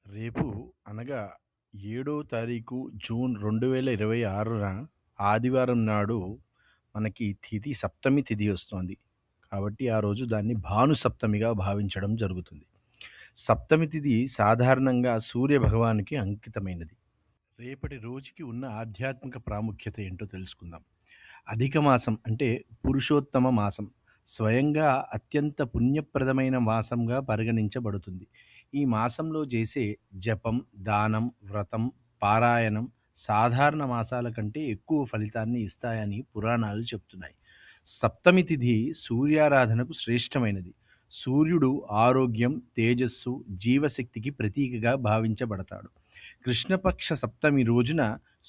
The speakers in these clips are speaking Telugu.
రేపు అనగా 7వ తారీఖు జూన్ 2026న ఆదివారం నాడు మనకి తిథి సప్తమి తిథి వస్తోంది. కాబట్టి ఆ రోజు దాన్ని భాను సప్తమిగా భావించడం జరుగుతుంది. సప్తమి తిథి సాధారణంగా సూర్య భగవానుకి అంకితమైనది. రేపటి రోజుకి ఉన్న ఆధ్యాత్మిక ప్రాముఖ్యత ఏంటో తెలుసుకుందాం. అధిక మాసం అంటే పురుషోత్తమ మాసం. స్వయంగా అత్యంత పుణ్యప్రదమైన మాసంగా పరిగణించబడుతుంది. ఈ మాసంలో చేసే జపం, దానం, వ్రతం, పారాయణం సాధారణ మాసాల కంటే ఎక్కువ ఫలితాన్ని ఇస్తాయని పురాణాలు చెప్తున్నాయి. సప్తమి తిథి సూర్యారాధనకు శ్రేష్టమైనది. సూర్యుడు ఆరోగ్యం, తేజస్సు, జీవశక్తికి ప్రతీకగా భావించబడతాడు. కృష్ణపక్ష సప్తమి రోజున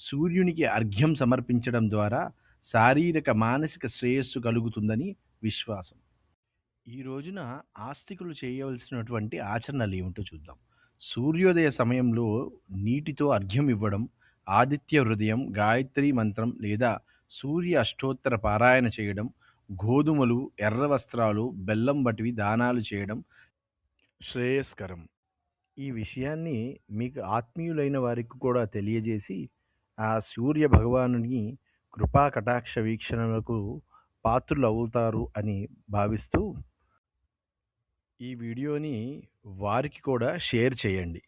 సూర్యునికి అర్ఘ్యం సమర్పించడం ద్వారా శారీరక, మానసిక శ్రేయస్సు కలుగుతుందని విశ్వాసం. ఈ రోజున ఆస్తికులు చేయవలసినటువంటి ఆచరణలు ఏమిటో చూద్దాం. సూర్యోదయ సమయంలో నీటితో అర్ఘ్యం ఇవ్వడం, ఆదిత్య హృదయం, గాయత్రి మంత్రం లేదా సూర్య అష్టోత్తర పారాయణ చేయడం, గోధుమలు, ఎర్ర వస్త్రాలు, బెల్లం వంటివి దానాలు చేయడం శ్రేయస్కరం. ఈ విషయాన్ని మీకు ఆత్మీయులైన వారికి కూడా తెలియజేసి, ఆ సూర్య భగవానుని కృపా కటాక్ష వీక్షణలకు పాత్రులవుతారు అని భావిస్తూ, ఈ వీడియోని వారికి కూడా షేర్ చేయండి.